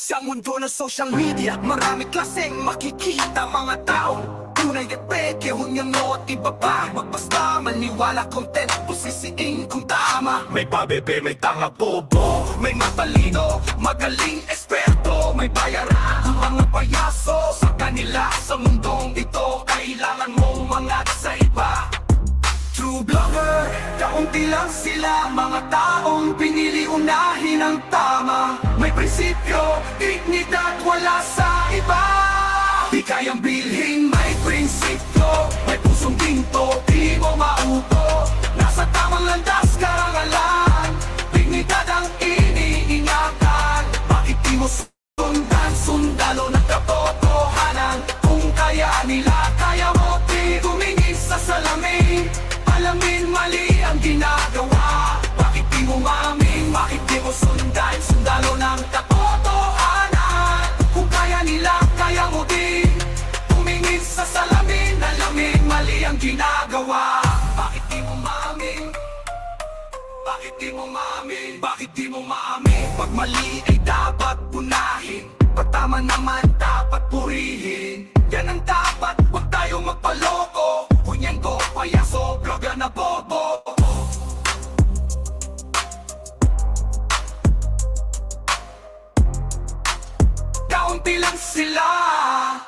Sa mundo ng social media, marami klaseng makikita mga tao. Tunay at peke, hunyang no at iba pa. Magbasta, maniwala, content, pusisiin kung tama. May pabebe, may tanga bobo, may matalino, magaling eksperto, may bayaran, mga payaso. Sa kanila, sa mundong ito, kailangan mong mangat sa iba. True blogger, kaunti lang sila, mga taong pinili unahin ang tama. May prinsipyo, dignidad, wala sa iba. Di kayang bilhin, may prinsipyo, may pusong ginto, di mo mauto. Nasa tamang landas, karangalan, dignidad ang iniingatan. Bakit di mo sundan, sundalo ng katotohanan? Kung kaya nila, kaya mo di tumingin sa salamin. Alamin mali ang ginagawa. Bakit di mo mamin, bakit di mo sundan, sundalo ng katotohanan? Kung kaya nila, kaya mo din tumingin sa salamin. Alamin mali ang ginagawa. Bakit di mo mamin, bakit di mo mamin, bakit di mo maamin? Pag mali ay dapat punahin, pag tama naman dapat purihin. Yan ang dapat, huwag tayo magpaloko. Kunyento, payaso, blogger na bobo. Kaunti lang sila,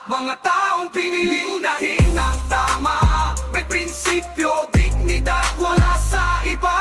mga taong pinili unahin ang tama. May prinsipyo, dignidad, wala sa iba.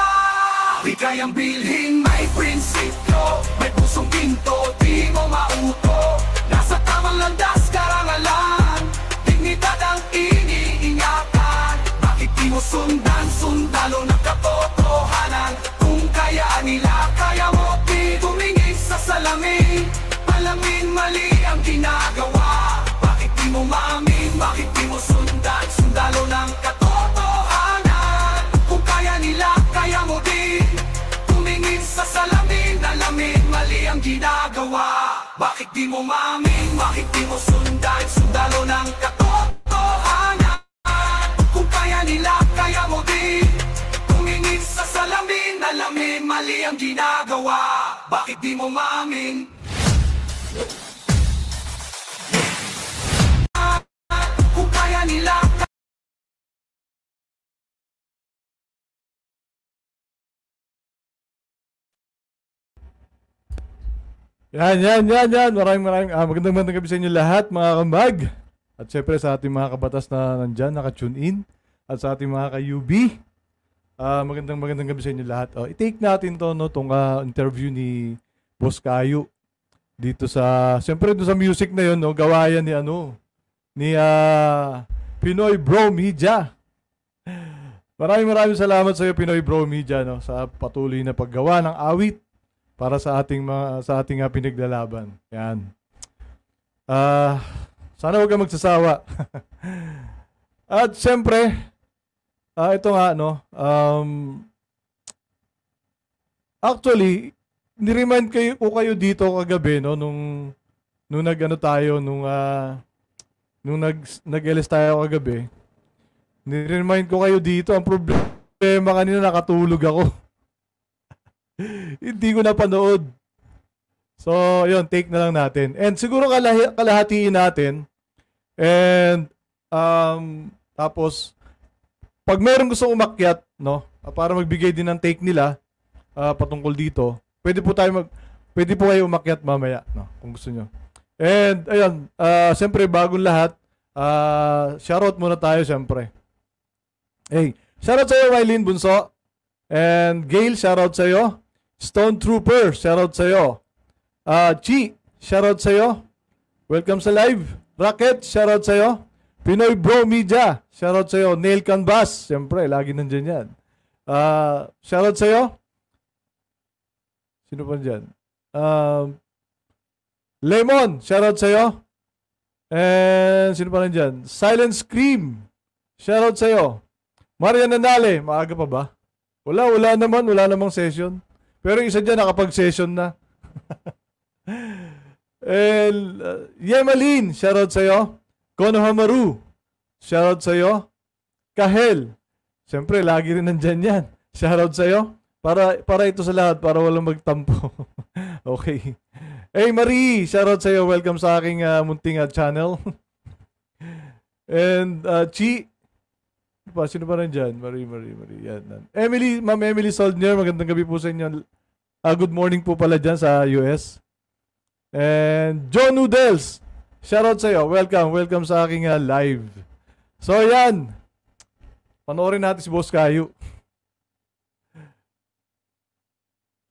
Di kayang bilhin, may prinsipyo, may pusong ginto, di mo mauto. Nasa tamang landas, karangalan, dignidad ang iniingatan. Bakit di mo sundan, sundalo ng katotohanan? Kung kaya nila, kaya mo di tumingin sa salamin. Alamin mali ang ginagawa. Bakit di mo maamin, bakit di mo sundan, sundalo ng katotohanan? Kung kaya nila, kaya mo din tumingin sa salamin. Alamin mali ang ginagawa. Bakit di mo maamin, bakit di mo sundan, sundalo ng katotohanan? Kung kaya nila, kaya mo din tumingin sa salamin. Alamin mali ang ginagawa. Bakit di mo maamin? Kung kaya nila, Yan. Maraming magandang gabi sa inyo lahat, mga kambag. At syempre sa ating mga kabatas na nandyan, naka-tune in. At sa ating mga ka-UB, magandang gabi sa inyo lahat. I-take natin to, no, tong interview ni Boss Kayo. Dito sa, syempre doon sa music na yun, no, gawayan ni Pinoy Bro Media. Maraming salamat sa iyo, Pinoy Bro Media, no, sa patuloy na paggawa ng awit para sa ating pinaglalaban. Yan. Sana huwag kang magsasawa. At syempre, ito nga, no, actually, ni-remind ko kayo dito kagabi, no, nung nag-LS tayo kagabi. Ni-remind ko kayo dito, ang problema kanina, nakatulog ako. Hindi ko napanood. So, yun, take na lang natin. And siguro kalahatiin natin. And, tapos, pag meron gusto umakyat, no, para magbigay din ng take nila, patungkol dito, pwede po kayo umakyat mamaya, no, kung gusto nyo. And, ayun, siyempre, bagong lahat, shoutout muna tayo, siyempre. Hey, shoutout sa'yo, Mylene Bunso. And, Gail, shoutout sa'yo. Stone Trooper, shoutout sa'yo. Chi, shoutout sa'yo. Welcome sa live. Rocket, shoutout sa'yo. Pinoy Bro Media, shoutout sa'yo. Nail Canvas, siyempre, lagi nandyan yan. Shoutout sa'yo. Sino pa dyan? Lemon, shoutout sa'yo. And sino pa nandyan? Silent Scream, shoutout sa'yo. Marian Nanale, maaga pa ba? Wala namang session. Pero isa dyan nakapag-session na. And Yemalin, shoutout sa'yo. Konohamaru, shoutout sa'yo. Kahel, siyempre lagi rin nandyan yan. Shoutout sa'yo. Para ito sa lahat, para walang magtampo. Okay. Hey Marie, shoutout sa iyo. Welcome sa aking munting channel. And Chi, sino pa rin dyan? Marie. Yan. Emily, Ma'am Emily Soldner, magandang gabi po sa inyo. Good morning po pala dyan sa US. And John Noodles, shoutout sa iyo. Welcome sa aking live. So yan, panoorin natin si Boss Kayo.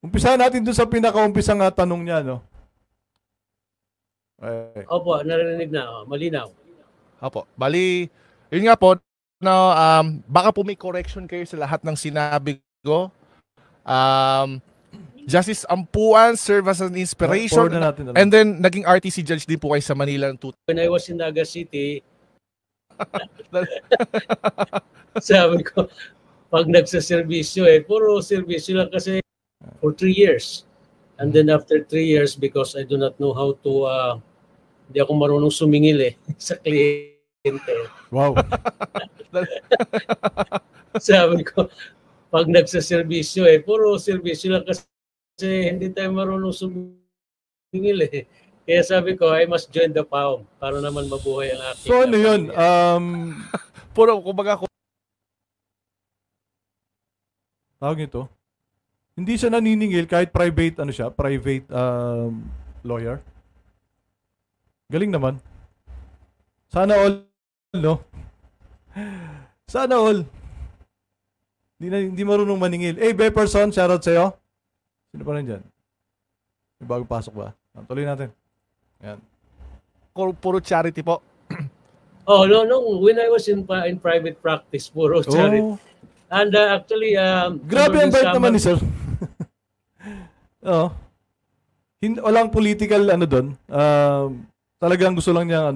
Umpisa natin dun sa pinaka-umpisang tanong niya, no? Okay. Opo, narinig na. Malinaw. Opo. Bali, yun nga po, no, baka po may correction kayo sa lahat ng sinabi ko. Justice Ampuan serve as an inspiration. And then, naging RTC judge din po kayo sa Manila. When I was in Naga City, sabi ko, pag nagsaservisyo puro servisyo lang kasi for 3 years. And then after 3 years, because I do not know how to, hindi ako marunong sumingil sa kliyente. Wow. Sabi ko, pag nagsaservisyo puro servisyo lang kasi hindi tayo marunong sumingil Kaya sabi ko, I must join the PAOM para naman mabuhay ang aking. So ano yun? Puro, kumbaga, tawag nito? Hindi siya naniningil kahit private, private lawyer. Galing naman. Sana all, no? Sana all. Hindi marunong maningil. Bepperson, shoutout sa'yo. Sino pa rin dyan? May bago pasok ba? Tuloy natin. Yan. Puro charity po. No. When I was in private practice, puro charity. And actually, grabe ang bait naman ni sir. Oo. Walang political doon. Talagang gusto lang niya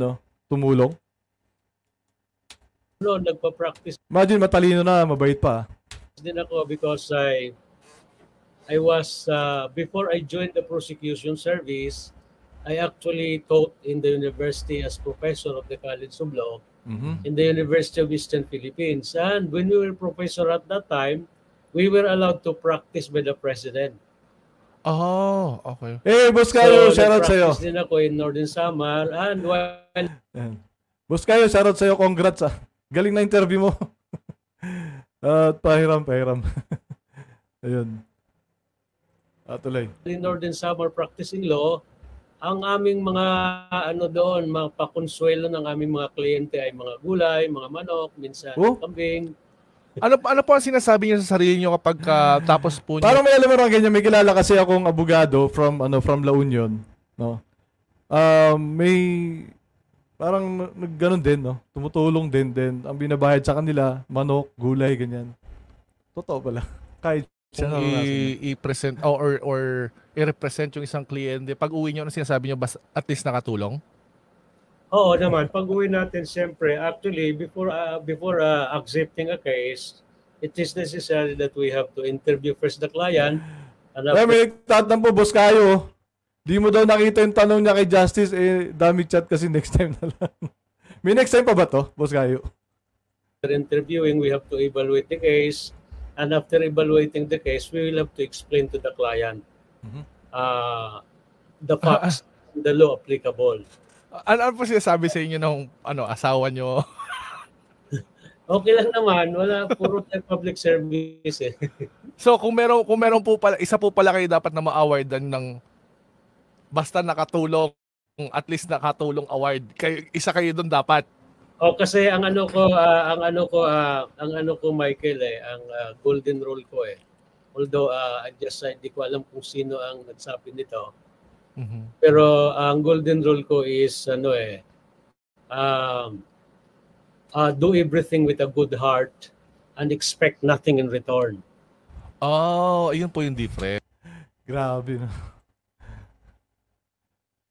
tumulong. No, nagpa-practice. Imagine matalino na, mabait pa. Din ako because I was before I joined the prosecution service, I actually taught in the university as professor of the College of Law in the University of Eastern Philippines. And when we were professor at that time, we were allowed to practice by the president. Oh, okay. Boss Kayo, shoutout sa'yo. Nag-practice din ako in Northern Samar. And while... Boss Kayo, shoutout sa'yo. Congrats Galing na interview mo. Pahiram. Ayun. Tuloy. In Northern Samar practicing law, ang aming mga doon, mga pakonsuelo ng aming mga kliyente ay mga gulay, mga manok, minsan kambing. Ano po ang sinasabi niyo sa sarili niyo kapag tapos po niyo? Parang may alam mo ganyan, may kilala kasi akong abogado from La Union, no. May parang nagganon din, no. Tumutulong din. Ang binabayad sa kanila, manok, gulay, ganyan. Totoo pala. Kahit kung i-present or i-represent yung isang kliyente, pag uwi nyo, ano sinasabi nyo, at least nakatulong? Oo naman. Pag uwi natin, siyempre, actually, before accepting a case, it is necessary that we have to interview first the client. May tatampo, Boss Kayo. Di mo daw nakita yung tanong niya kay Justice, dami chat kasi next time na lang. May next time pa ba to, Boss Kayo? After interviewing, we have to evaluate the case. And after evaluating the case, we will have to explain to the client the facts, the law applicable. Ano po sinasabi sa inyo ng asawa nyo? Okay lang naman, wala puro public service So kung meron po pala, isa po pala kayo dapat na ma-awardan ng basta nakatulong, at least nakatulong award. Isa kayo doon dapat. Kasi ang ano ko Michael ang golden rule ko Although hindi ko alam kung sino ang nagsabi nito. Pero ang golden rule ko is do everything with a good heart and expect nothing in return. Ayun po yung difference. Grabe no.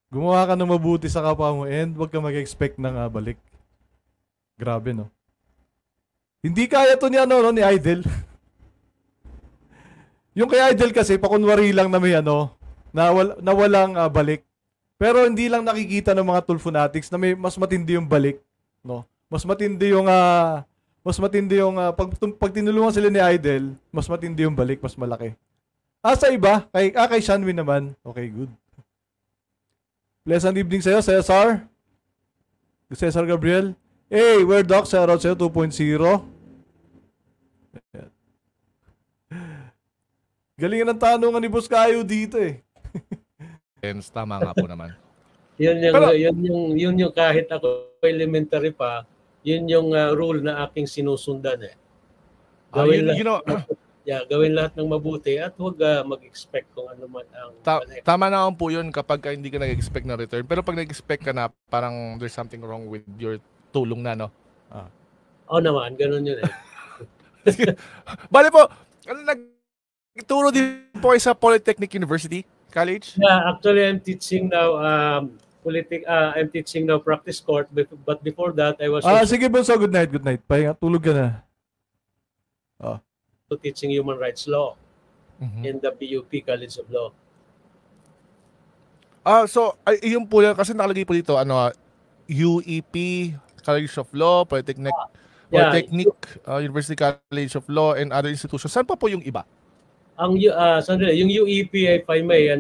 Gumawa ka ng mabuti sa kapwa mo and huwag ka mag-expect ng balik. Grabe, no? Hindi kaya to ni Idol. Yung kay Idol kasi, pakunwari lang na may na walang balik. Pero hindi lang nakikita ng mga Tulfo fanatics na may mas matindi yung balik, no? Mas matindi yung pag tinulungan sila ni Idol, mas matindi yung balik, mas malaki. Sa iba, kay Shanwin naman, okay, good. Pleasant evening sa'yo, Cesar. Cesar Gabriel. Hey, where Doc? Shoutout sa'yo, 2.0. Galingan ng tanungan ni Boss Kayo dito eh. Hence, tama nga po naman. Yun yung kahit ako elementary pa, yun yung rule na aking sinusundan eh. Gawin lahat ng mabuti at huwag mag-expect kung ano man ang tama naman po yun kapag hindi ka nag-expect na return. Pero pag nag-expect ka na, parang there's something wrong with your tulong na, no? Oo naman, ganun yun eh. Bale po, nagturo din po kayo sa Polytechnic University College? Yeah, actually I'm teaching now I'm teaching now practice court, but before that I was sige Bonso, good night. Pahinga, tulog ka na. teaching human rights law in the PUP College of Law. So yun po yan, kasi nakalagay po dito UEP College of Law, Polytechnic University College of Law and other institutions. Saan pa po yung iba? Yung UEP, if I may,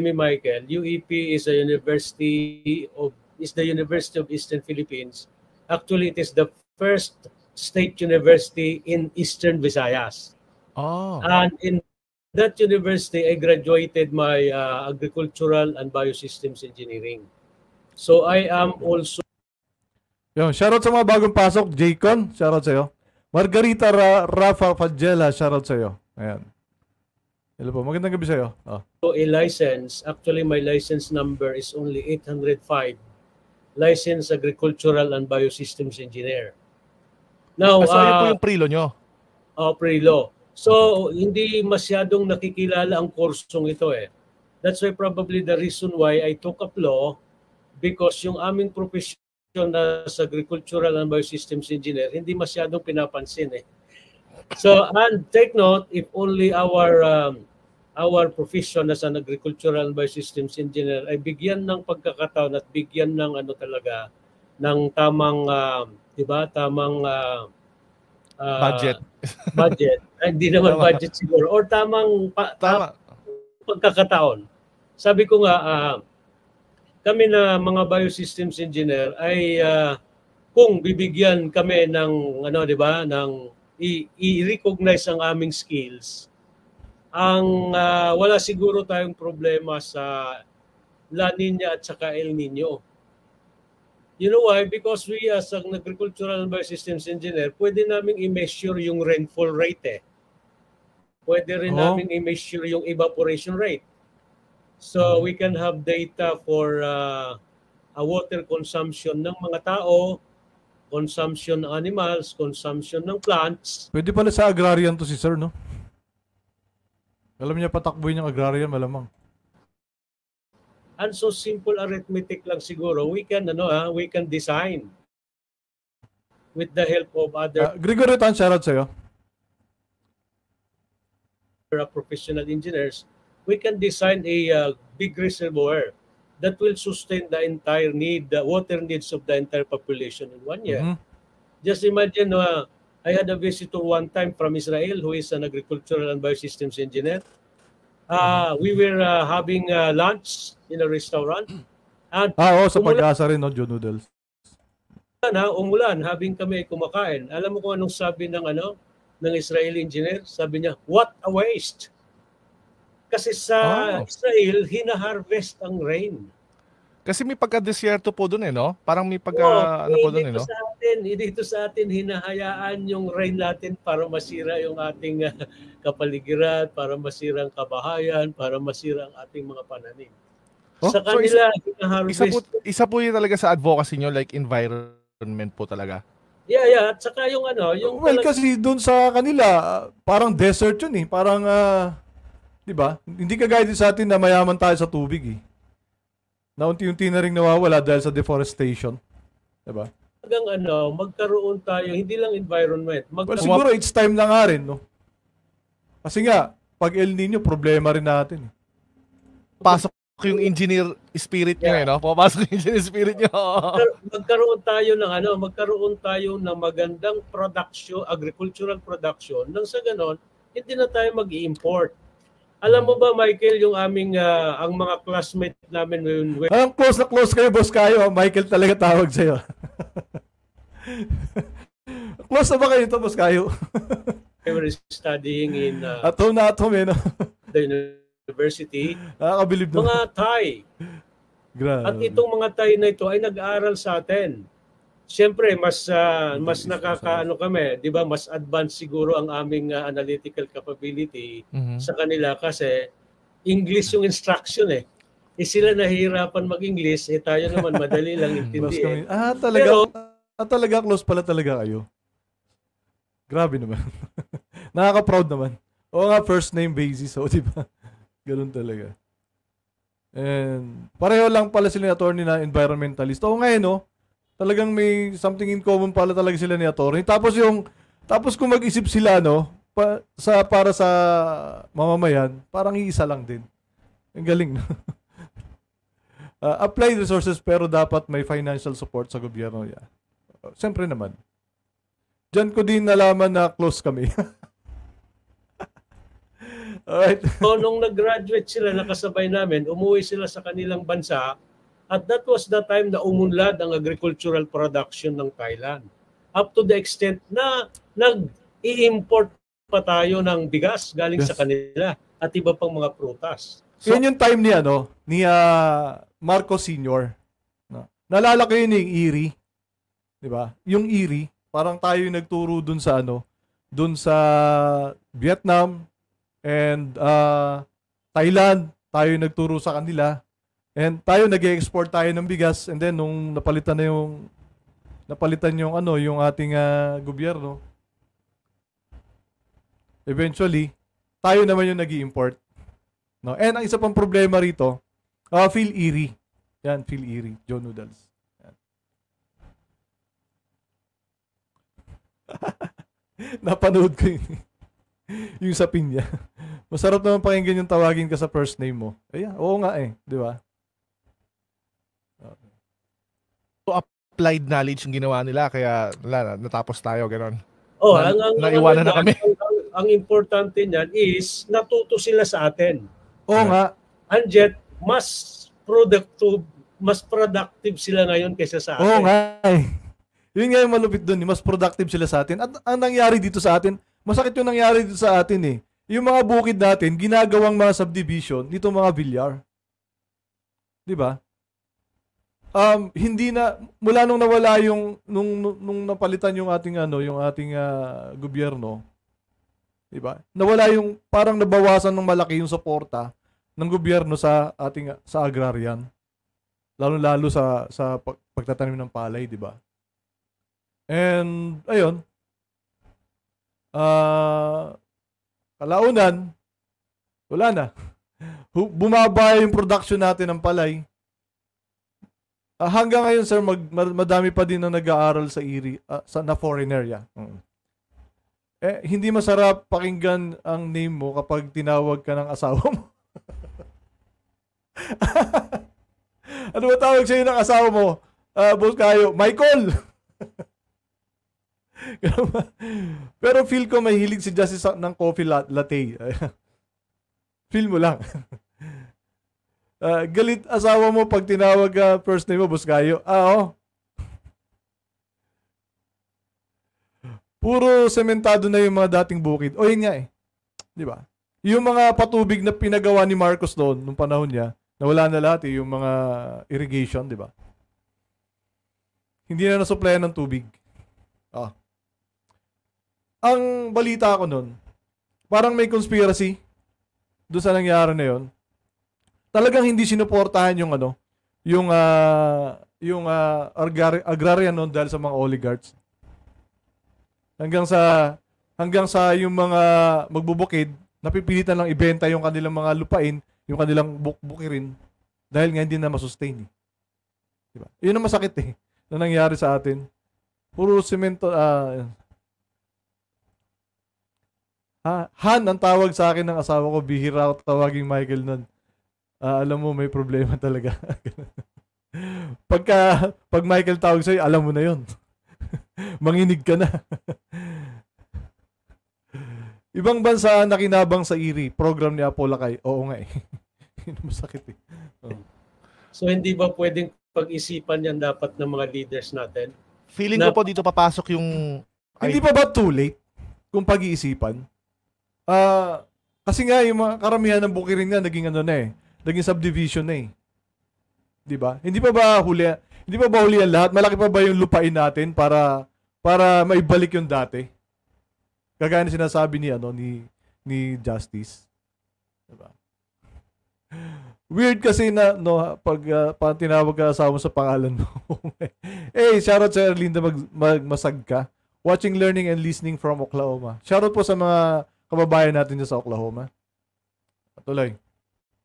Michael, UEP is the University of Eastern Philippines. Actually, it is the first state university in Eastern Visayas. And in that university, I graduated my agricultural and biosystems engineering. So I am also... Shoutout sa mga bagong pasok. Jaycon, shoutout sa'yo. Margarita Rafa Fadjela, shoutout sa'yo. Ayan. Hello po, magandang gabi sa'yo. So a license, actually my license number is only 805. Licensed Agricultural and Biosystems Engineer. Now, so yun po yung prelo nyo? Prelo. So, hindi masyadong nakikilala ang kursong ito eh. That's why probably the reason why I took up law, because yung aming profession as Agricultural and Biosystems Engineer, hindi masyadong pinapansin eh. So, and take note, if only our profession as an Agricultural and Biosystems Engineer ay bigyan ng pagkakataon at bigyan ng ng tamang budget. Hindi naman budget siguro, or tamang pagkakataon. Sabi ko nga, kami na mga biosystems engineer ay kung bibigyan kami ng i-recognize ang aming skills, wala siguro tayong problema sa La Nina at saka El Nino. You know why? Because we as an agricultural and biosystems engineer, pwede naming i-measure yung rainfall rate eh. Pwede rin namin i-measure yung evaporation rate. So we can have data for a water consumption ng mga tao, consumption ng animals, consumption ng plants. Pwede pala sa agrarian to si sir, no? Alam niya patakbuhin yung agrarian, malamang. And so simple arithmetic lang siguro, we can design with the help of other Gregory Tan, shoutout sa'yo. Professional engineers, we can design a big reservoir that will sustain the entire water needs of the entire population in 1 year. Just imagine, I had a visitor one time from Israel who is an agricultural and biosystems engineer. We were having lunch in a restaurant. And sa Pag-asa rin, no? Joe Noodles. Umulan, habing kami kumakain. Alam mo kung anong sabi ng Israeli engineer? Sabi niya, what a waste. Kasi sa Israel, hina-harvest ang rain. Kasi may pagka-desierto po doon no? Parang may po doon no? Dito sa atin, hinahayaan yung rain natin para masira yung ating kapaligiran, para masira ang kabahayan, para masira ang ating mga pananim. Sa kanila, hina-harvest. Isa po yun talaga sa advocacy nyo, like environment po talaga. Yeah. At saka yung kasi doon sa kanila, parang desert yun eh. Parang, di ba? Hindi kagaya din sa atin na mayaman tayo sa tubig eh. Na unti-unti na rin nawawala dahil sa deforestation. Diba? Magkaroon tayo, hindi lang environment. Siguro it's time na nga rin, no? Kasi nga, pag El Nino, problema rin natin. Pasok yung engineer spirit nyo, no? Papasok yung engineer spirit nyo. Magkaroon tayo ng magandang production, agricultural production, nang sa ganon, hindi na tayo mag-i-import. Alam mo ba, Michael, yung aming, ang mga classmate namin when Ang close na close kayo, Boss Kayo. Michael talaga tawag sa'yo. Close na ba kayo ito, Boss Kayo? we were studying in At home na at home, eh, no? the university, Nakakabilib naman. mga Thai. Grabe. At itong mga Thai na ito ay nag-aaral sa atin. Siyempre, mas nakakaano kami, 'di ba? Mas advanced siguro ang aming analytical capability sa kanila kasi English yung instruction eh. Sila nahihirapan mag-English, tayo naman madali lang intindihin. Talaga close pala talaga kayo. Grabe naman. Nakaka-proud naman. Oo nga, first name basis, so 'di ba? Ganun talaga. And pareho lang pala sila ni attorney na environmentalist. Oo nga, no? Talagang may something in common pala talaga sila ni attorney. Tapos kung mag-isip sila, no, para sa mamamayan, parang iisa lang din. Ang galing, no? Applied resources pero dapat may financial support sa gobyerno. Yeah. Siyempre naman. Diyan ko din nalaman na close kami. Alright. So, nung nag-graduate sila, nakasabay namin, umuwi sila sa kanilang bansa. At that was the time na umunlad ang agricultural production ng Thailand. Up to the extent na nag-i-import pa tayo ng bigas galing sa kanila at iba pang mga prutas. So, yun yung time ni Marcos Sr. No? Naalala ko yun yung Erie. Di ba? Yung Erie, parang tayo yung nagturo dun sa Vietnam and Thailand. Tayo yung nagturo sa kanila. And tayo nag-export tayo ng bigas and then nung napalitan yung ating gobyerno, eventually tayo naman yung nag-i-import. No? And ang isa pang problema rito, Phil Erie. Yan, Phil Erie, Joe Noodles. Yan. Napanood ko yun. Yung sa pinya. Masarap naman pakinggan yung tawagin ka sa first name mo. Ayan, oo nga di ba? So, applied knowledge yung ginawa nila kaya natapos tayo, gano'n. Oh, naiwanan na kami. Ang importante niyan is natuto sila sa atin. Oo nga. And yet, mas productive sila ngayon kaysa sa atin. Oo nga. Yun nga yung malupit doon, mas productive sila sa atin. At ang nangyari dito sa atin, masakit yung nangyari dito sa atin eh. Yung mga bukid natin, ginagawang mga subdivision, dito mga bilyar. Di ba? Hindi na mula nung nawala nung napalitan yung ating gobyerno, 'di ba? Nawala yung parang nabawasan ng malaki yung suporta ng gobyerno sa agrarian. Lalo sa pagtatanim ng palay, 'di ba? And ayun. Kalaunan wala na. Bumaba yung production natin ng palay. Hanggang ngayon, sir, madami pa din na nag-aaral sa Erie, na foreign area. Hindi masarap pakinggan ang name mo kapag tinawag ka ng asawa mo. Ano ba tawag sa'yo ng asawa mo? Boss Kayo, Michael! Pero feel ko may hilig si Justice ng coffee latte. Feel mo lang. Galit asawa mo pag tinawag first name mo, Boss Kayo. Oo. Puro sementado na yung mga dating bukid. O yun nga eh. Di ba? Yung mga patubig na pinagawa ni Marcos doon, nung panahon niya, nawala na lahat yung mga irrigation, di ba? Hindi na nasuplayan ng tubig. Ang balita ko noon, parang may conspiracy doon sa nangyari na yon. Talagang hindi sinuportahan yung agrarian noon dahil sa mga oligarchs. Hanggang sa yung mga magbubukid, napipilitan lang ibenta yung kanilang mga lupain, yung kanilang bukirin dahil nga hindi na masustain. Diba? Yun ang masakit na nangyari sa atin. Puro semento. Han ang tawag sa akin ng asawa ko, bihira ako tawaging Michael nun. Alam mo, may problema talaga. Pag Michael tawag sa'yo, alam mo na yun. Manginig ka na. Ibang bansa nakinabang sa IRI, program ni Apo Lakay. Oo nga eh. Yun ang masakit eh. Oh. So hindi ba pwedeng pag-isipan yan dapat ng mga leaders natin? Feeling ko po dito papasok yung... Hindi pa ba too late kung pag-iisipan? Kasi nga yung mga karamihan ng bukirin nga naging ano na eh. Naging subdivision na eh. 'Di ba? Hindi pa ba huli ang lahat? Malaki pa ba yung lupain natin para maibalik yung dati? Kagaya na sinasabi ni Justice. 'Di ba? Weird kasi na pag tinawag ka asawa mo sa pangalan mo. Shoutout sa Erlinda Magmasag ka. Watching, learning, and listening from Oklahoma. Shoutout po sa mga kababayan natin dyan sa Oklahoma. Tuloy.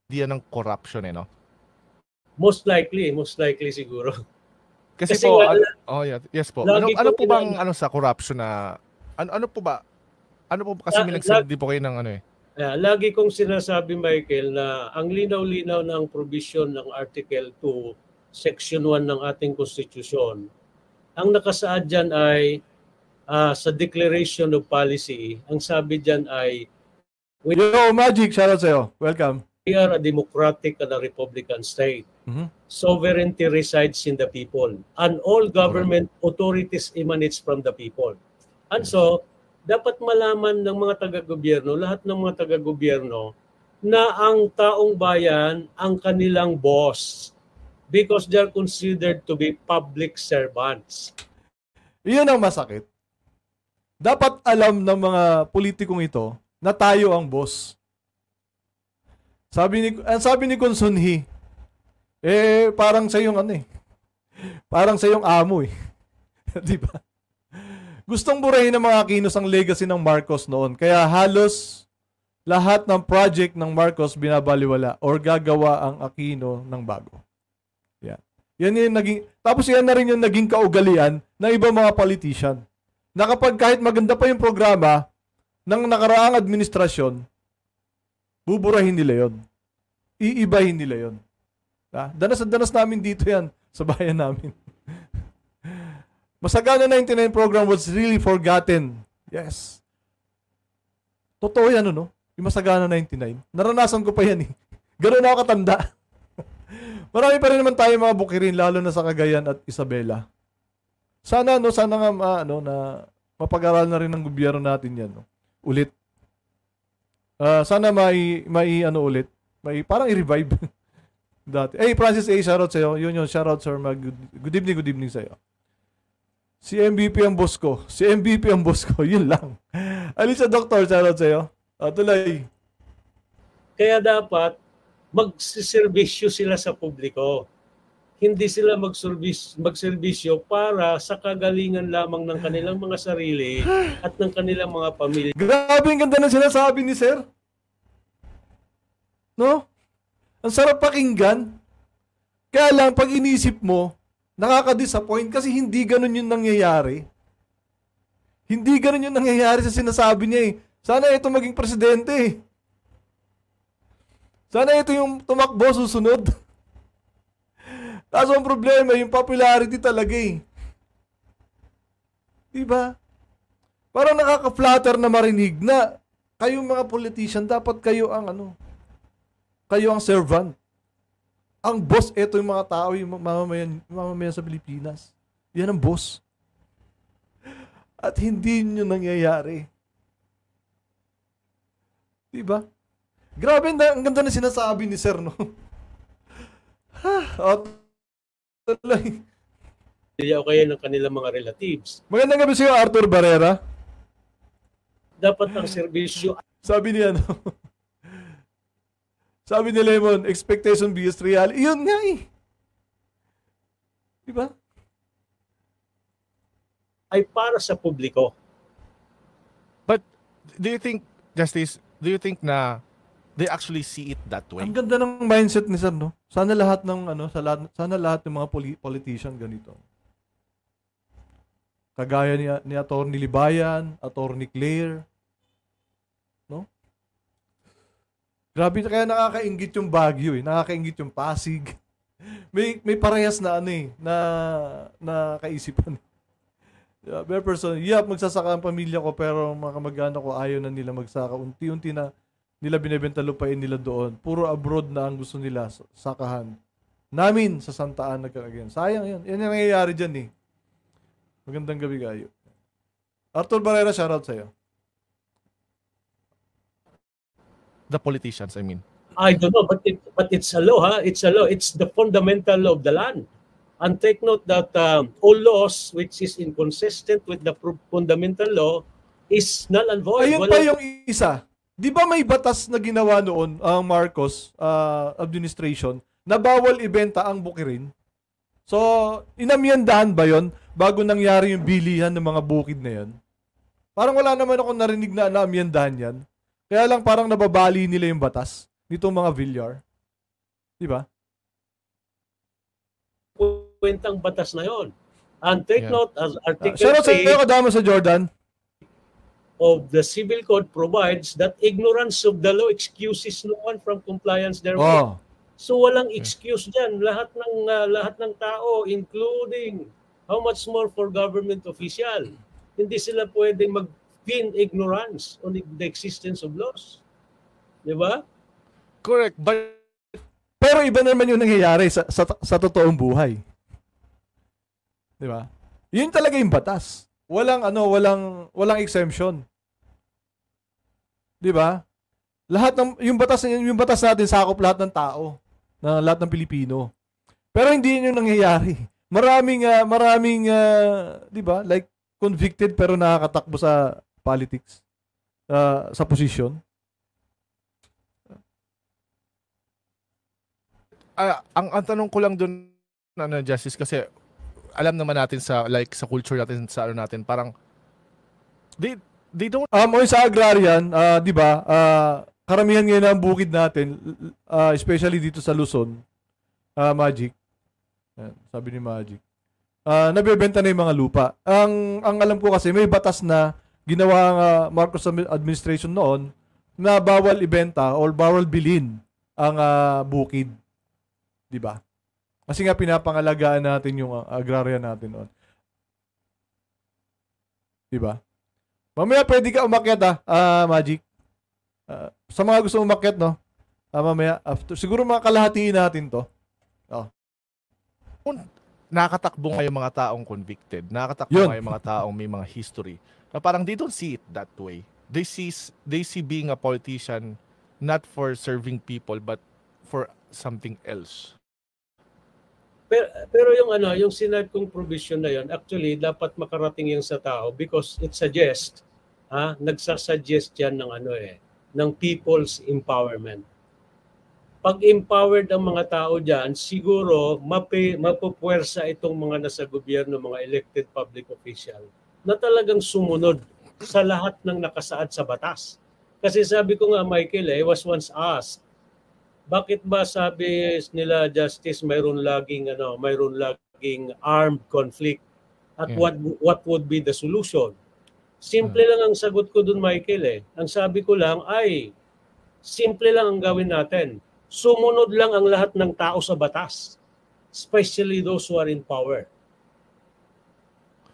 Diyan ng corruption no? Most likely siguro. Kasi po, yes po. Ano po bang sa corruption na, ano po ba kasi may nagsabi po kayo ng Lagi kong sinasabi, Michael, na ang linaw-linaw ng provision ng Article 2, Section 1 ng ating Konstitusyon, ang nakasaad dyan ay sa Declaration of Policy, ang sabi dyan ay Yo, Magic, shoutout sa'yo. Welcome. We are a democratic and a republican state. Mm-hmm. Sovereignty resides in the people. And all government authorities emanates from the people. And so, dapat malaman ng mga taga-gobyerno, lahat ng mga taga-gobyerno, na ang taong bayan ang kanilang boss because they are considered to be public servants. Iyon ang masakit. Dapat alam ng mga politikong ito na tayo ang boss. Sabi ni Consunhi, parang sa yung parang sa yung amo eh. 'Di ba? Gustong burahin ng mga kinos ang legacy ng Marcos noon. Kaya halos lahat ng project ng Marcos binabaliwala or gagawa ang Aquino ng bago. Yan. Yan yung naging, tapos yan na rin yung naging kaugalian ng ibang mga politician. Na kapag kahit maganda pa yung programa ng nakaraang administrasyon, buburahin nila yon. Iibahin nila yon. Danas namin dito yan sa bayan namin. Masagana 99 program was really forgotten. Yes. Totoo yan, Yung Masagana 99. Naranasan ko pa yan eh. Ganoon ako katanda. Marami pa rin naman tayo mga bukirin, lalo na sa Cagayan at Isabela. Sana nga na mapag-aral na rin ng gobyerno natin yan, ulit. Sana ulit. Parang i-revive. Dati. Francis A, shoutout sa'yo. Yun, shoutout sir. Good evening sa'yo. Si MVP ang boss ko. Yun lang. Alisa Doctor, shoutout sa'yo. Tuloy. Kaya dapat magsiservisyo sila sa publiko. Hindi sila magserbisyo para sa kagalingan lamang ng kanilang mga sarili at ng kanilang mga pamilya. Grabe ang ganda ng sinasabi ni Sir. No? Ang sarap pakinggan. Kaya lang, pag inisip mo, nakaka-disappoint kasi hindi ganun yung nangyayari. Hindi ganun yung nangyayari sa sinasabi niya eh. Sana ito maging presidente eh. Sana ito yung tumakbo susunod. Kaso ang problema, yung popularity talaga eh. Diba? Parang nakaka-flatter na marinig na kayong mga politician, dapat kayo ang kayo ang servant. Ang boss, ito yung mga tao, yung mamamayan sa Pilipinas. Yan ang boss. At hindi nyo nangyayari. Diba? Grabe, ang ganda na sinasabi ni Sir, no? Tuloy. O kaya ng kanilang mga relatives. Magandang gabi sa'yo, Arthur Barrera. Dapat ang serbisyo. Sabi ni sabi ni Lemon, expectation vs reality. Iyon nga eh. Diba? Ay para sa publiko. But do you think, Justice, na they actually see it that way? Ang ganda ng mindset ni Sir, no? Sana lahat ng sana lahat ng mga politician ganito. Kagaya ni Atty. Libayan, Atty. Claire, no? Grabe, kaya nakakainggit yung Baguio eh. Nakakainggit yung Pasig. May parehas na na kaisipan. Bare person, magsasaka ang pamilya ko pero mga kamag-anak ko ayaw na nila magsaka. Unti-unti na nila binebenta lupain nila doon. Puro abroad na ang gusto nila sakahan. Namin sa Santa Ana again. Sayang yun. Yan yung nangyayari dyan eh. Magandang gabi kayo. Arthur Barrera, shoutout sa'yo. The politicians, I mean. I don't know, but it's a law, ha? It's a law. It's the fundamental law of the land. And take note that all laws which is inconsistent with the fundamental law is null and void. Ayun pa yung isa. Di ba may batas na ginawa noon ang Marcos administration na bawal ibenta ang bukirin? So, inamyandahan ba yon bago nangyari yung bilihan ng mga bukid na yan? Parang wala naman ako narinig na naamyandahan yan. Kaya lang parang nababali nila yung batas nitong mga Villar. Di ba? Kwentang batas na yon. And take note, as Article Shoutout sa 3 iyo, kadama sa Jordan. of the Civil Code provides that ignorance of the law excuses no one from compliance therewith. Oh. So walang excuse diyan. Lahat ng tao, including how much more for government official, hindi sila pwedeng mag-feign ignorance on the existence of laws. Di ba? Correct. But Pero iba naman yung nangyayari sa totoong buhay. Di ba? Yun talaga yung batas. Walang exemption. 'Di ba? Yung batas natin sakop lahat ng tao, lahat ng Pilipino. Pero hindi 'yun yung nangyayari. Maraming 'di ba? Like convicted pero nakakatakbo sa politics. Sa posisyon. Ang tanong ko lang doon Justice, kasi alam naman natin sa culture natin, sa natin, parang they don't Sa agrarian, 'di ba? Karamihan ngayon ng bukid natin, especially dito sa Luzon, Magic. Sabi ni Magic. Nabebenta na yung mga lupa. Ang alam ko kasi may batas na ginawa ang Marcos administration noon na bawal ibenta or bawal bilhin ang bukid. 'Di ba? Kasi nga pinapangalagaan natin yung agrarian natin noon. 'Di ba? Mamaya pwede ka umakyat Magic. Sa mga gusto umakyat, no? Mamaya after siguro makakalahatiin natin 'to. Oh. Nakakatakbo nga yung mga taong convicted. Nakakatakbo nga yung mga taong may mga history. Na parang they don't see it that way. They see being a politician not for serving people but for something else. Pero yung sinad kong provision na yon, actually dapat makarating yan sa tao because it suggests, nagsasuggest yan ng people's empowerment. Pag empowered ang mga tao diyan, siguro mapupuwersa itong mga nasa gobyerno, mga elected public official na talagang sumunod sa lahat ng nakasaad sa batas. Kasi sabi ko nga, Michael, I was once asked, bakit ba sabi nila Justice mayroon laging armed conflict at what would be the solution? Simple lang ang sagot ko dun, Michael. Ang sabi ko lang ay simple lang ang gawin natin. Sumunod lang ang lahat ng tao sa batas, especially those who are in power.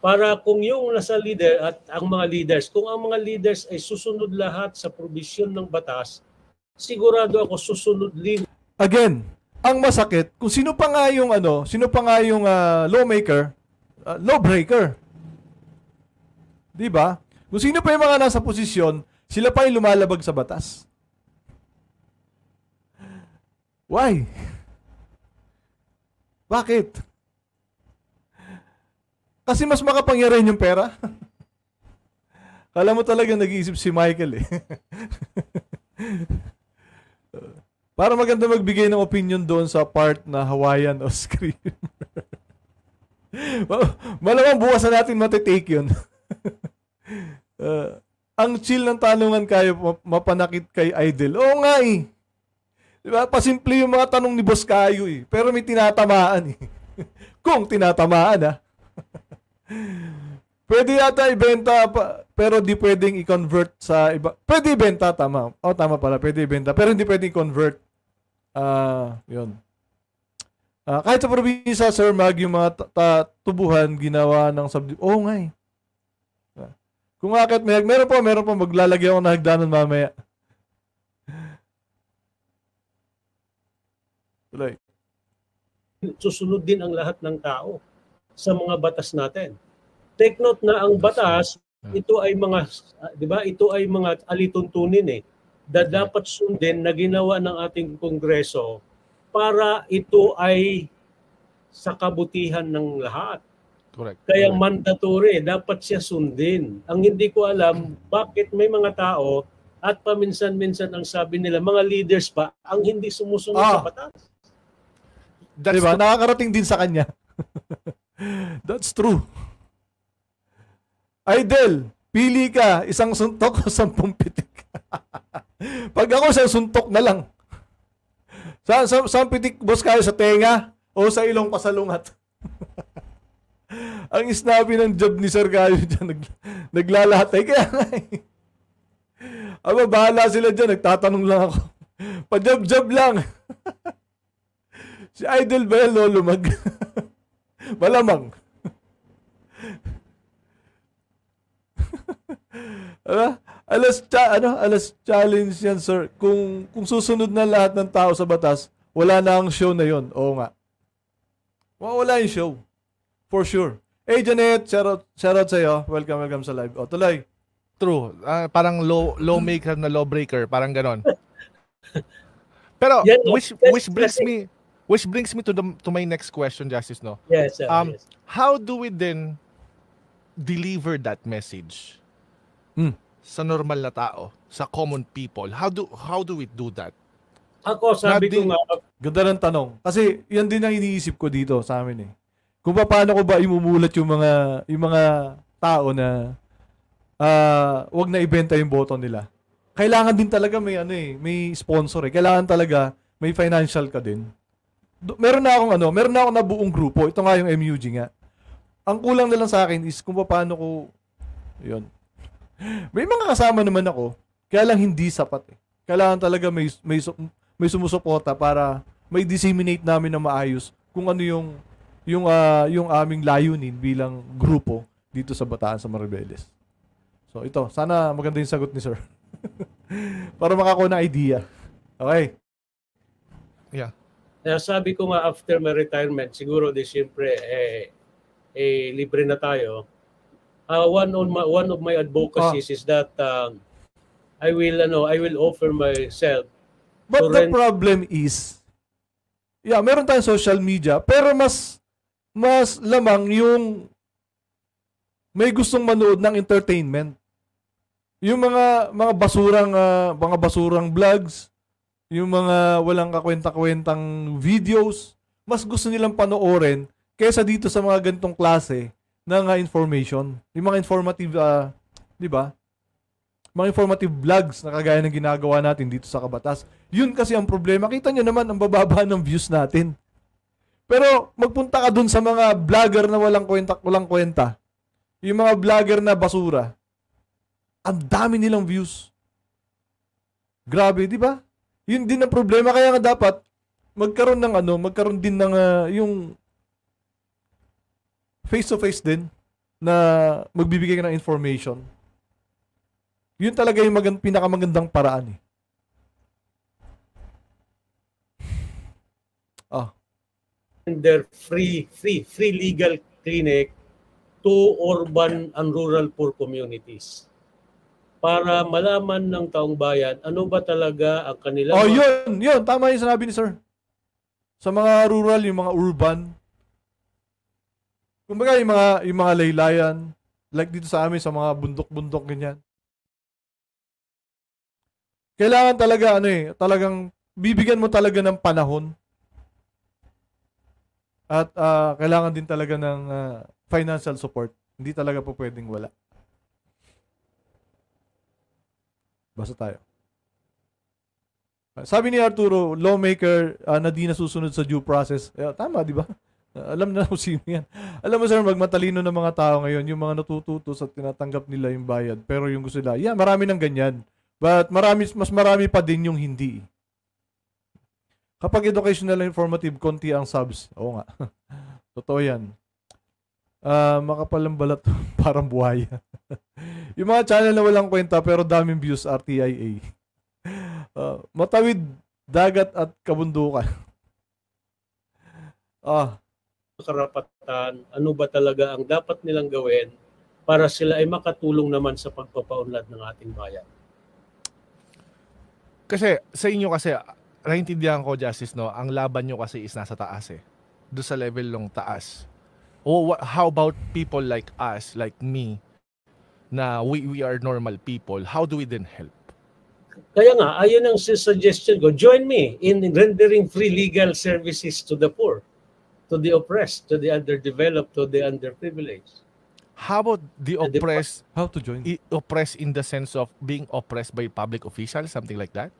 Para kung yung nasa leader at ang mga leaders, kung ang mga leaders ay susunod lahat sa provision ng batas, sigurado ako susunod din. Again, ang masakit kung sino pa nga yung lawmaker, lawbreaker. 'Di ba? Kung sino pa yung mga nasa posisyon, sila pa yung lumalabag sa batas. Why? Bakit? Kasi mas makapangyarihan yung pera. Kala mo talaga nag-iisip si Michael Para maganda magbigay ng opinion doon sa part na Hawaiian o Screamer. Malamang bukas na natin matitake yun. Ang chill ng tanungan kayo, mapanakit kay Idol. Oo nga Diba? Pasimple yung mga tanong ni Boss Kayo Pero may tinatamaan Kung tinatamaan Pwede yata ibenta pero di pwedeng i-convert sa iba. Pwede ibenta, tama. Tama pala, pwede ibenta. Pero hindi pwedeng i-convert. Yun. Kahit sa probinsya, Sir Mag, yung mga tubuhan ginawa ng subdivision. Kung akit, meron po, maglalagay ako ng hagdanan mamaya. Tuloy. Susunod din ang lahat ng tao sa mga batas natin. Take note na ang batas, ito ay mga, di ba, ito ay mga alituntunin na dapat sundin na ginawa ng ating Kongreso para ito ay sa kabutihan ng lahat. Correct. Kaya mandatory, dapat siya sundin. Ang hindi ko alam, bakit may mga tao at paminsan-minsan ang sabi nila, mga leaders pa, ang hindi sumusunod sa batas. Diba? Nakakarating din sa kanya. That's true. Idol, pili ka, isang suntok o 10 pitik. Pag ako, isang suntok na lang. Saan pitik, boss, kayo sa tenga o sa ilong pasalungat? Ang isnabi ng job ni Sir Kayo dyan, naglalahatay. Kaya nga aba, bahala sila dyan, nagtatanong lang ako. Pa-job-job lang. Si Idol ba yan, lolumag? Malamang. Alas challenge yan, sir. Kung susunod na lahat ng tao sa batas, wala na ang show na yon. Oo nga. Wala yung show. For sure. Hey, Janet, shout out sa'yo. Welcome sa live. O, tuloy. True. Parang lawmaker na lawbreaker. Parang ganon. Pero, which brings me to my next question, Justice, no? Yes, sir. Yes. How do we then deliver that message sa normal na tao, sa common people? How do we do that? Ako, sabi ko nga, ganda ng tanong. Kasi yan din ang iniisip ko dito sa amin eh. Kung paano ko ba imumulat yung mga tao na wag na ibenta yung boto nila. Kailangan din talaga may sponsor eh. Kailangan talaga may financial ka din. Meron na akong na buong grupo. Ito nga yung MUG nga. Ang kulang na lang sa akin is kung paano ko yun. May mga kasama naman ako, kaya lang hindi sapat eh. Kailangan talaga may sumusuporta para may disseminate namin na maayos kung ano yung aming layunin bilang grupo dito sa Bataan sa Maribeles. So ito, sana maganda yung sagot ni Sir. Para makakuha ng idea. Okay. Yeah. Sabi ko nga after my retirement, siguro siyempre libre na tayo. One of my advocacies is that I will offer myself. But the problem is, meron tayong social media, pero mas lamang yung may gustong manood ng entertainment. Yung mga basurang vlogs, yung mga walang kakwenta-kwentang videos, mas gusto nilang panoorin kaysa dito sa mga ganitong klase ng information. Yung mga informative, di ba? Mga informative vlogs na kagaya ng ginagawa natin dito sa Kabatas. Yun kasi ang problema. Kita nyo naman ang bababa ng views natin. Pero magpunta ka dun sa mga vlogger na walang kwenta. Yung mga vlogger na basura. Ang dami nilang views. Grabe, di ba? Yun din ang problema. Kaya nga dapat magkaroon din ng yung face-to-face din na magbibigay ka ng information. Yun talaga yung pinakamagandang paraan eh. Their free legal clinic to urban and rural poor communities. Para malaman ng taong bayan ano ba talaga ang kanilang... yun. Tama yung sinabi ni Sir. Sa mga rural, yung mga urban. Kumbaga yung mga laylayan, like dito sa amin, sa mga bundok-bundok, ganyan. Kailangan talaga, talagang bibigyan mo talaga ng panahon. At kailangan din talaga ng financial support. Hindi talaga po pwedeng wala. Basta tayo. Sabi ni Arturo, lawmaker na di nasusunod sa due process. Tama, di ba? Alam na kung sino yan. Alam mo, sir, magmatalino ng mga tao ngayon, yung mga natututo sa tinatanggap nila yung bayad. Pero yung gusto nila, marami ng ganyan. But mas marami pa din yung hindi. Kapag educational and informative, konti ang subs. Oo nga. Totoo yan. Makapalang balat, parang buhaya. Yung mga channel na walang kwenta pero daming views, RTIA. Matawid, dagat at kabundukan. Karapatan, ano ba talaga ang dapat nilang gawin para sila ay makatulong naman sa pagpapaunlad ng ating bayan. Kasi sa inyo kasi, naiintindihan ko, Justice, no, ang laban nyo kasi is nasa taas eh. Doon sa level ng taas. How about people like us, like me, na we are normal people, how do we then help? Kaya nga, ayun ang suggestion ko, join me in rendering free legal services to the poor, to the oppressed, to the underdeveloped, to the underprivileged. How about the oppressed? How to join? Oppressed in the sense of being oppressed by public officials, something like that?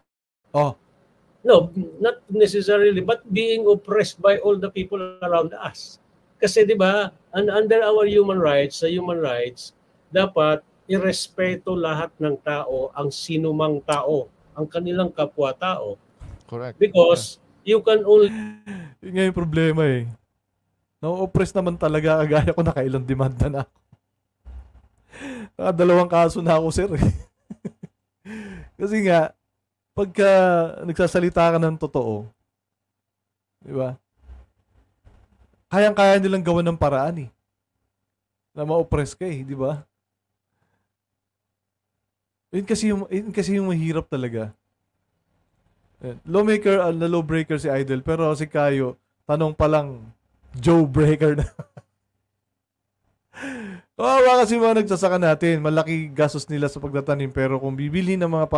No, not necessarily, but being oppressed by all the people around us. Kasi di ba, under our human rights, sa human rights, dapat irespeto lahat ng tao, ang sinumang tao, ang kanilang kapwa-tao. Correct. Because you can only... Yun nga yung problema eh. Na-oppress naman talaga, kagaya ko nakailang demanda na ako. Nakadalawang kaso na ako, sir. Kasi nga, pagka nagsasalita ka ng totoo, di ba? Kayang-kaya nilang gawan ng paraan eh. Na ma-oppress ka eh, di ba? Yun kasi yung mahirap talaga. Lawmaker, na lawbreaker si Idol, pero si Kayo, tanong pa lang, Joe Breaker na. Kawawa kasi mga nagsasaka natin, malaki gastos nila sa pagtatanim, pero kung bibili ng mga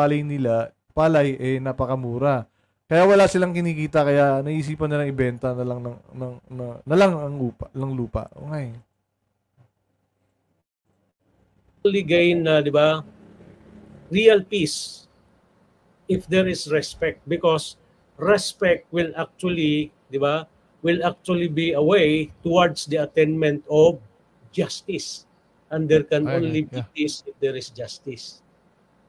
palay napakamura. Kaya wala silang kinikita, kaya naisipan nilang ibenta na lang ang lupa. Okay. gain na, di ba, real peace if there is respect, because respect will actually, di ba, will actually be a way towards the attainment of justice, and there can only be peace if there is justice.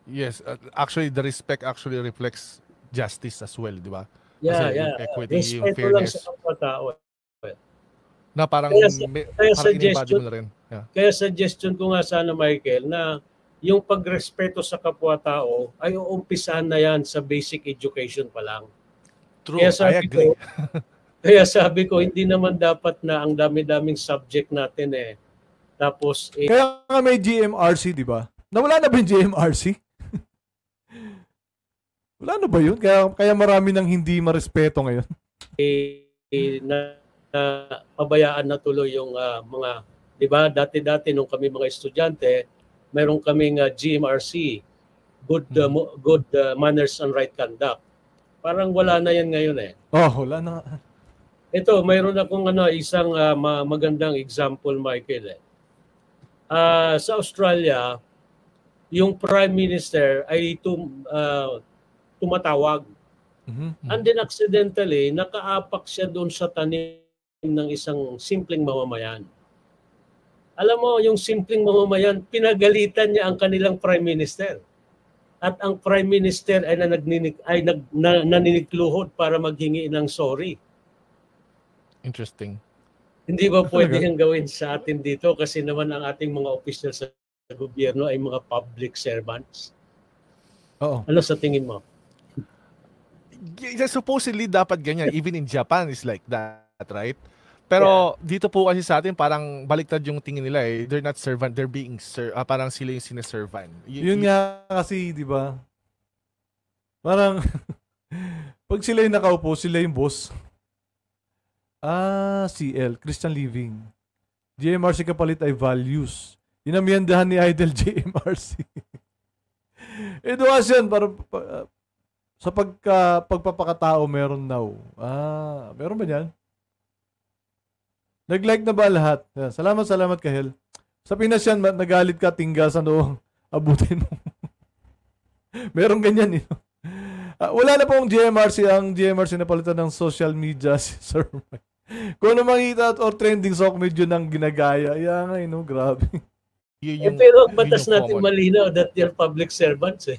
Yes, actually the respect actually reflects justice as well, di ba? Yeah, kasi yeah. Equity, Respeto yung fairness. lang sa kapwa-tao. Na parang kaya suggestion, mo na rin. Yeah. Kaya suggestion ko nga sana, Michael, na yung pagrespeto sa kapwa-tao ay uumpisahan na yan sa basic education pa lang. True, I agree. Kaya sabi ko, hindi naman dapat na ang dami-daming subject natin eh. Tapos kaya nga may GMRC, di ba? Nawala na ba yung GMRC? Wala na ba yun? Kaya marami nang hindi marespeto ngayon. Pabayaan na tuloy yung mga, di ba, dati-dati nung kami mga estudyante, mayroon kaming GMRC, good manners and right conduct. Parang wala na yan ngayon eh. Wala na. Ito, mayroon akong isang magandang example, Michael. Sa Australia, yung Prime Minister ay tumatawag. And then accidentally, nakaapak siya doon sa tanim ng isang simpleng mamamayan. Alam mo, yung simpleng mamamayan, pinagalitan niya ang kanilang Prime Minister. At ang Prime Minister ay naninikluhod para maghingi ng sorry. Interesting. Hindi ba pwede yung gawin sa atin dito kasi naman ang ating mga official sa gobyerno ay mga public servants? Oo. Ano sa tingin mo? Supposedly dapat ganyan. Even in Japan is like that, right? Pero dito po kasi sa atin parang baliktad yung tingin nila eh. They're not servant, they're being parang sila yung sineservan. Yun nga kasi, di ba? Parang pag sila yung nakaupo, sila yung boss. CL, Christian Living. GMRC kapalit ay values. Inamyandahan ni Idol GMRC. Edukasyon para sa pagpapakatao meron now. Meron ba yan? Nag-like na ba lahat? Yeah, salamat Kahel. Sa Pinas yan, nagalit ka, tingga sa noong abutin mo. Meron ganyan eh. Wala na pong GMRC. Ang GMRC na palitan ng social media si Sir Mike. Kung ano makita or trending sock medyo nang ginagaya. Yan nga, grabe. Pero ang batas natin malinaw that they're public servants eh.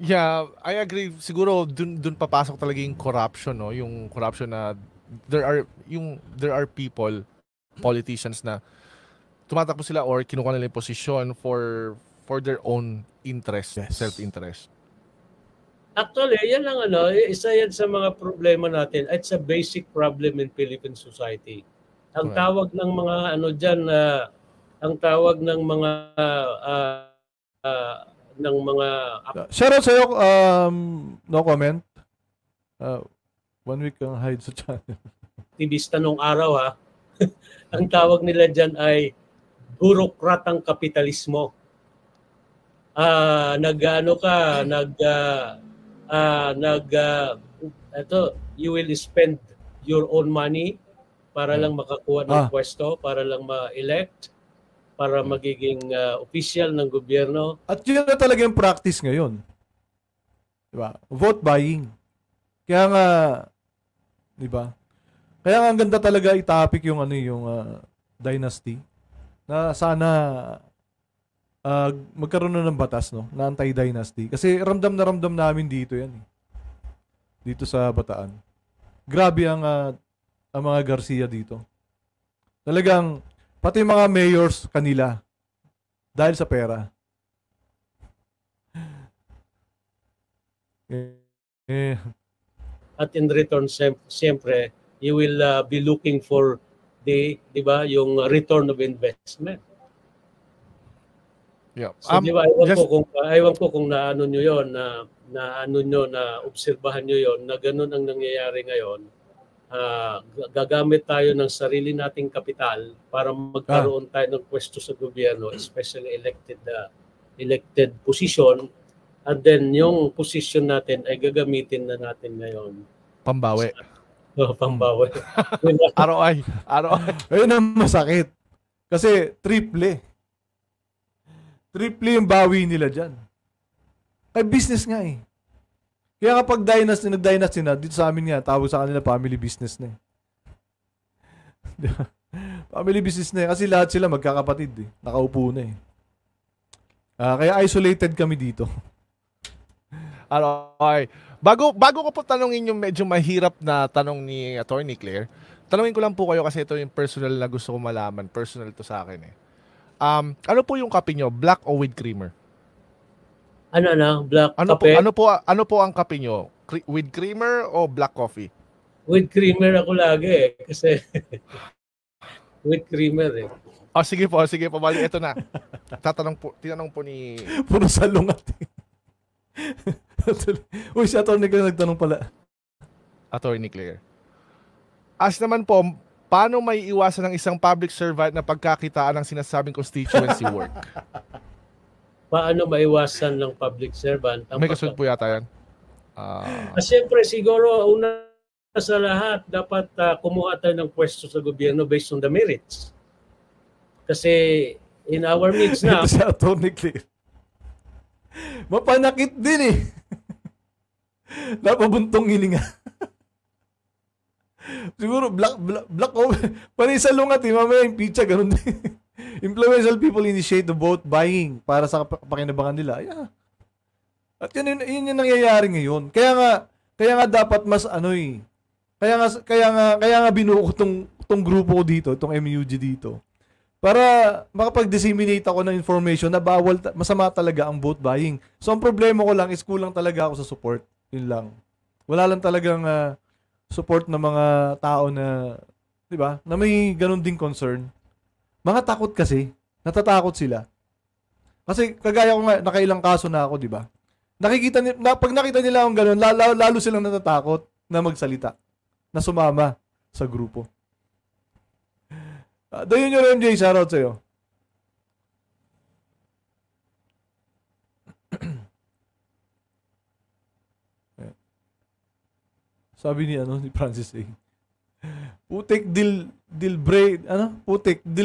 Yeah, I agree. Siguro dun papasok talaga yung corruption, no? Yung corruption na there are people, politicians na tumatakbo sila or kinukuha nila yung posisyon for their own interest, Yes. self-interest. Actually, yan ang isa yan sa mga problema natin. It's a basic problem in Philippine society. Ang Correct. tawag ng mga diyan, ang tawag ng mga ng mga Shoutout sa'yo, no comment. 1 week kang hide sa channel. aktivista nung araw ang tawag nila diyan ay burokratang kapitalismo. You will spend your own money para lang makakuha ng pwesto, para lang ma-elect, para magiging official ng gobyerno. At yun na talaga yung practice ngayon. Diba? Vote buying. Kaya nga, diba? Kaya nga ang ganda talaga i-topic yung dynasty. Na sana magkaroon na ng batas, no? Na anti-dynasty. Kasi ramdam na ramdam namin dito yan. Dito sa Bataan. Grabe ang mga Garcia dito. Talagang, pati mga mayors kanila. Dahil sa pera. At in return, siyempre, you will be looking for yung return of investment. Yeah. So, ewan ko kung naano nyo yun, na obserbahan nyo yun, na ganun ang nangyayari ngayon. Gagamit tayo ng sarili nating kapital para magkaroon tayo ng pwesto sa gobyerno, especially elected position, and then yung position natin ay gagamitin na natin ngayon. Pambawi. Pambawi. ROI. Ayun ang masakit. Kasi triple yung bawi nila dyan. Ay, business nga eh. Kaya kapag nag-dynasty na, dito sa amin nga, tawag sa kanila family business na eh. Family business na eh. Kasi lahat sila magkakapatid eh. Nakaupo na eh. Kaya isolated kami dito. ROI. Bago ko po tanungin yung medyo mahirap na tanong ni Attorney Claire, tanungin ko lang po kayo kasi ito yung personal na gusto ko malaman. Personal to sa akin eh. Ano po yung kape nyo? Black o with creamer? Black kape? Ano po ang kape nyo? With creamer o black coffee? With creamer ako lagi eh. Kasi with creamer eh. Sige po. Bali, ito na. Tinanong po ni... Puro salungat eh. Uy, si Atty. Claire nagtanong pala. Attorney Claire. As naman po, paano may iwasan ng isang public servant na pagkakitaan ng sinasabing constituency work? Paano maiwasan ng public servant? May kasunod po yata yan. Siyempre, siguro, una sa lahat, dapat kumuha tayo ng pwesto sa gobyerno based on the merits. Kasi in our midst now... Ito si Atty. Claire. Mapanakit din eh. Napabuntong hilinga. Siguro black panay sa lungat eh. Mamaya yung pizza ganun din. Influential people initiate the vote buying para sa pakinabangan nila. Yeah. At yun yung nangyayari ngayon. Kaya nga dapat mas kaya nga binuo ko tong grupo ko dito, tong MUG dito. Para makapag-disseminate ako ng information na masama talaga ang vote buying. So, ang problema ko lang is kulang talaga ako sa support. Yun lang. Wala lang talagang support ng mga tao na, di ba, na may ganun ding concern. Mga takot kasi. Natatakot sila. Kasi kagaya ko nga, nakailang kaso na ako, di ba? Pag nakita nila akong ganun, lalo silang natatakot na magsalita. Na sumama sa grupo. Doon yung MJ, shoutout sa'yo. Sabi ni Francis A. Putik deal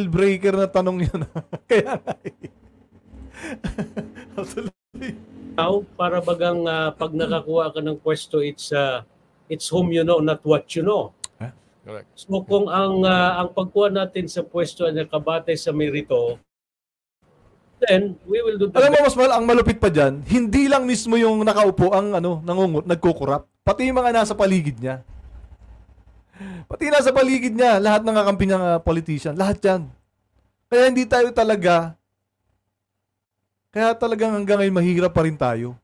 breaker na tanong yan. Kaya nga eh. Para bagang pag nakakuha ka ng pwesto, it's whom you know, not what you know. Correct. So kung ang pagkuha natin sa pwesto ay nakabatay sa merito, then we will do Alam mo, ang malupit pa dyan, hindi lang mismo yung nakaupo ang nagkukurap. Pati yung mga nasa paligid niya. Lahat ng kakampi niyang politician, lahat yan. Kaya hindi tayo talaga, kaya talagang hanggang ngayon mahirap pa rin tayo.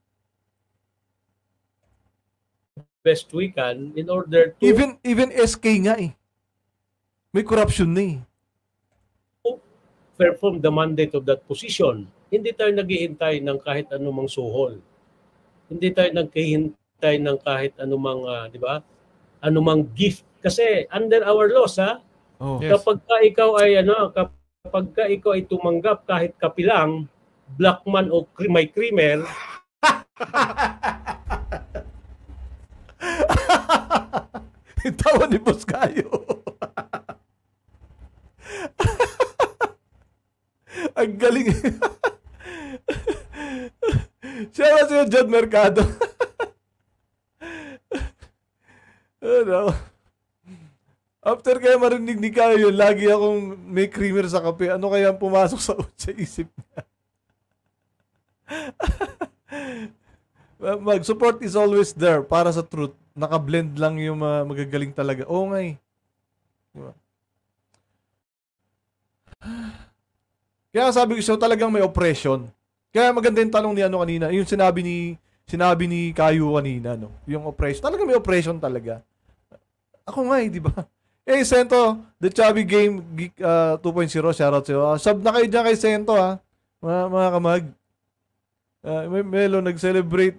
Best we can in order to Even SK nga eh. May corruption na eh. perform the mandate of that position. Hindi tayo naghihintay ng kahit anumang suhol. Hindi tayo naghihintay ng kahit anumang, di ba? Anumang gift. Kasi under our laws, Oh. Yes. kapag ka ikaw ay kapag ka ikaw ay tumanggap kahit kapilang, black man o may krimer, Tawa ni Boss Kayo. Ang galing. Siya ba si John Mercado? Ano? After kaya marinig ni Kayo yun, lagi akong may creamer sa kape. Ano kaya ang pumasok sa isip niya? Mag-support is always there para sa truth. Naka-blend lang yung magagaling talaga. Oo nga eh. Diba? Kaya sabi ko siya, talagang may oppression. Kaya maganda yung tanong ni ano kanina. Yung sinabi ni Kayo kanina, no? Yung oppression. Talagang may oppression talaga. Ako nga eh, di ba? Sento, The Chubby Game Geek 2.0, shoutout sa'yo. Sub na kayo dyan kay Sento, mga kamag. Melo nag-celebrate.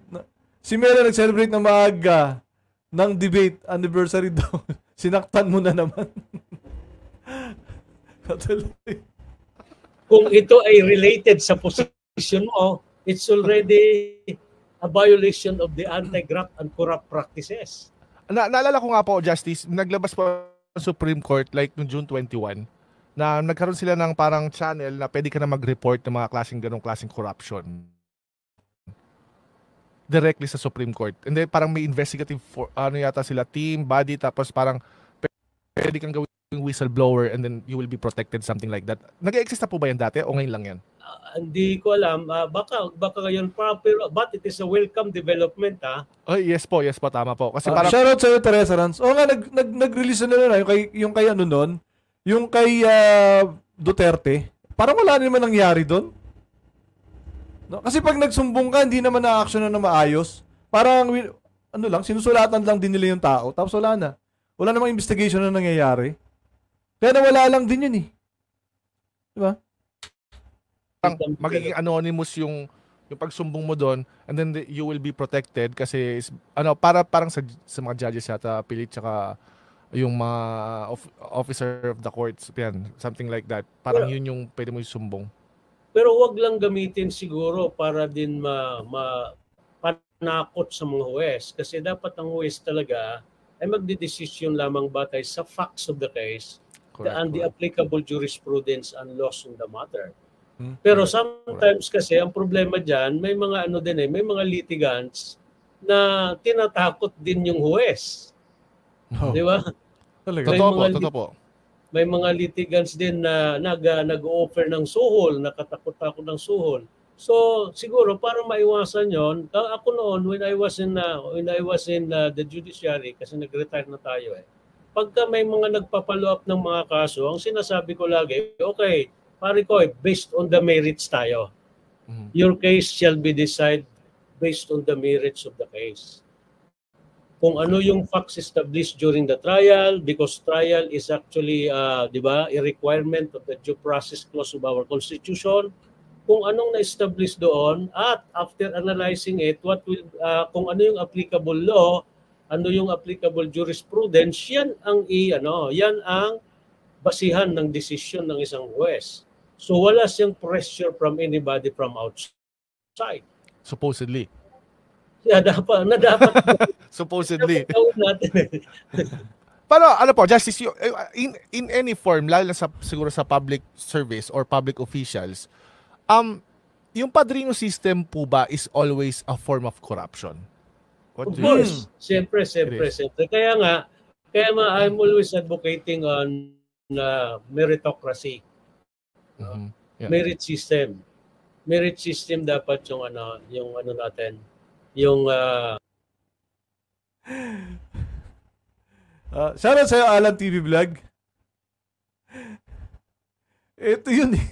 Si Melo nag-celebrate na maaga ng debate anniversary daw. Sinaktan mo na naman. kung ito ay related sa position mo, it's already a violation of the anti-graft and corrupt practices. Naalala ko nga po, Justice, naglabas po ang Supreme Court like noong June 21 na nagkaroon sila ng parang channel na pwede ka na mag-report ng mga ganong klaseng corruption directly sa Supreme Court. And then parang may investigative yata sila, team, body, tapos parang pwede kang gawing whistleblower and then you will be protected, something like that. Nag-exist na po ba yan dati o ngayon lang yan? Hindi ko alam. Baka ngayon pa, pero but it is a welcome development, Oh, yes po, tama po. Kasi parang shoutout sa'yo, Teresa Rans. Oo nga, nag-release na yung kay ano nun, yung kay Duterte. Parang wala naman nangyari doon. No? Kasi pag nagsumbong ka, hindi naman na-action na maayos. Parang, ano lang, sinusulatan lang din nila yung tao. Tapos wala na. Wala namang investigation na nangyayari. Kaya nawala lang din yun eh. Diba? magiging anonymous yung pagsumbong mo doon, and then you will be protected kasi parang sa mga judges yata pilit, tsaka yung mga officer of the courts, yan, something like that. Parang yun yung pwede mo isumbong. Pero wag lang gamitin siguro para din panakot sa mga huwes, kasi dapat ang huwes talaga ay magdedesisyon lamang batay sa facts of the case. Correct, and the applicable jurisprudence and laws on the matter. Hmm. Pero sometimes kasi ang problema diyan, may mga may mga litigants na tinatakot din yung huwes. Oh. Di ba? Talaga. Totoo po. May mga litigants din na nag-offer ng suhol, nakatakot-takot ng suhol. So siguro para maiwasan 'yon, ako noon when I was in the judiciary, kasi nag-retire na tayo pagka may mga nagpa-follow up ng mga kaso, ang sinasabi ko lagi, okay, pare ko, based on the merits tayo. Mm-hmm. Your case shall be decided based on the merits of the case. Kung ano yung facts established during the trial, because trial is actually, di ba, a requirement of the due process clause of our Constitution. Kung anong na-establish doon, at after analyzing it, kung ano yung applicable law, ano yung applicable jurisprudence, yan ang basihan ng desisyon ng isang huwes. So wala siyang pressure from anybody from outside. Supposedly. Yeah, dapat Supposedly. natin. Pero ano po, Justice, in any form, lalo na siguro sa public service or public officials, yung padrino system po ba is always a form of corruption? Of course. Siyempre. Kaya I'm always advocating on meritocracy. Mm-hmm. Yeah. Merit system. Merit system dapat yung natin. Yung shoutout sa'yo, Alan TV Vlog. Ito yun eh.